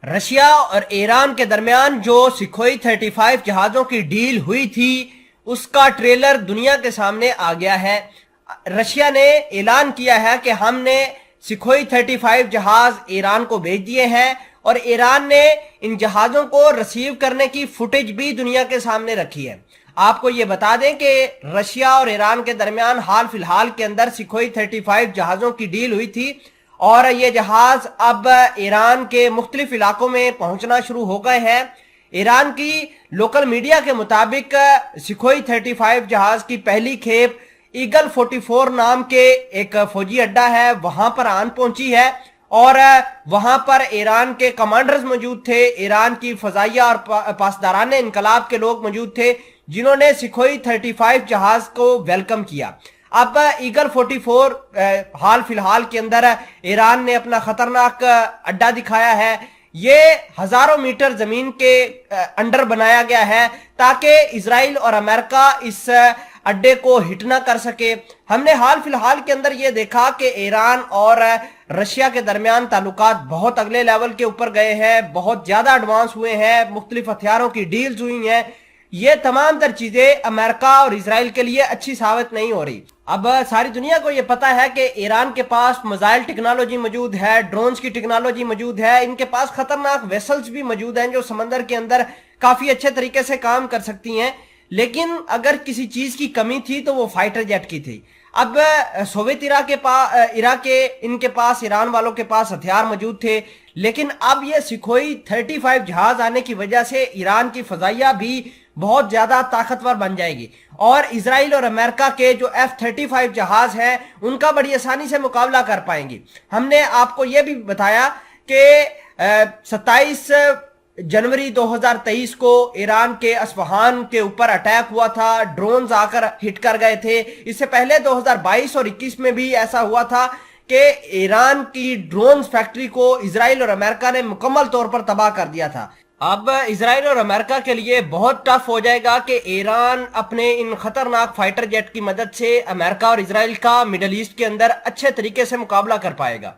Russia اور ایران کے درمیان جو سکھوئی 35 جہازوں کی ڈیل ہوئی تھی اس کا ٹریلر دنیا کے سامنے آ گیا ہے۔ رشیا نے اعلان کیا ہے کہ ہم نے سکھوئی 35 جہاز ایران کو بھیج دیے ہیں، اور ایران نے ان جہازوں کو ریسیو کرنے کی فوٹیج بھی دنیا کے سامنے رکھی ہے۔ آپ کو یہ بتا دیں کہ رشیا اور ایران کے درمیان حال فی الحال کے اندر سکھوئی 35 جہازوں کی ڈیل ہوئی تھی، اور یہ جہاز اب ایران کے مختلف علاقوں میں پہنچنا شروع ہو گئے ہیں۔ ایران کی لوکل میڈیا کے مطابق سکھوئی 35 جہاز کی پہلی کھیپ ایگل 44 نام کے ایک فوجی اڈا ہے وہاں پر آن پہنچی ہے، اور وہاں پر ایران کے کمانڈرز موجود تھے، ایران کی فضائیہ اور پاسداران انقلاب کے لوگ موجود تھے جنہوں نے سکھوئی 35 جہاز کو ویلکم کیا۔ اب ایگل 44 حال فی الحال کے اندر ایران نے اپنا خطرناک اڈا دکھایا ہے۔ یہ ہزاروں میٹر زمین کے انڈر بنایا گیا ہے تاکہ اسرائیل اور امریکہ اس اڈے کو ہٹ نہ کر سکے۔ ہم نے حال فی الحال کے اندر یہ دیکھا کہ ایران اور رشیا کے درمیان تعلقات بہت اگلے لیول کے اوپر گئے ہیں، بہت زیادہ ایڈوانس ہوئے ہیں، مختلف ہتھیاروں کی ڈیلز ہوئی ہیں۔ یہ تمام تر چیزیں امریکہ اور اسرائیل کے لیے اچھی ثابت نہیں ہو رہی۔ اب ساری دنیا کو یہ پتا ہے کہ ایران کے پاس میزائل ٹیکنالوجی موجود ہے، ڈرونز کی ٹیکنالوجی موجود ہے، ان کے پاس خطرناک ویسلز بھی موجود ہیں جو سمندر کے اندر کافی اچھے طریقے سے کام کر سکتی ہیں، لیکن اگر کسی چیز کی کمی تھی تو وہ فائٹر جیٹ کی تھی۔ اب سوویت عراق کے ان کے پاس، ایران والوں کے پاس ہتھیار موجود تھے، لیکن اب یہ سکھوئی 35 جہاز آنے کی وجہ سے ایران کی فضائیہ بھی بہت زیادہ طاقتور بن جائے گی، اور اسرائیل اور امریکہ کے جو F-35 جہاز ہیں ان کا بڑی آسانی سے مقابلہ کر پائیں گی۔ ہم نے آپ کو یہ بھی بتایا کہ 27 جنوری 2023 کو ایران کے اصفہان کے اوپر اٹیک ہوا تھا، ڈرونز آ کر ہٹ کر گئے تھے۔ اس سے پہلے 2022 اور 21 میں بھی ایسا ہوا تھا کہ ایران کی ڈرونز فیکٹری کو اسرائیل اور امریکہ نے مکمل طور پر تباہ کر دیا تھا۔ اب اسرائیل اور امریکہ کے لیے بہت ٹف ہو جائے گا کہ ایران اپنے ان خطرناک فائٹر جیٹ کی مدد سے امریکہ اور اسرائیل کا مڈل ایسٹ کے اندر اچھے طریقے سے مقابلہ کر پائے گا۔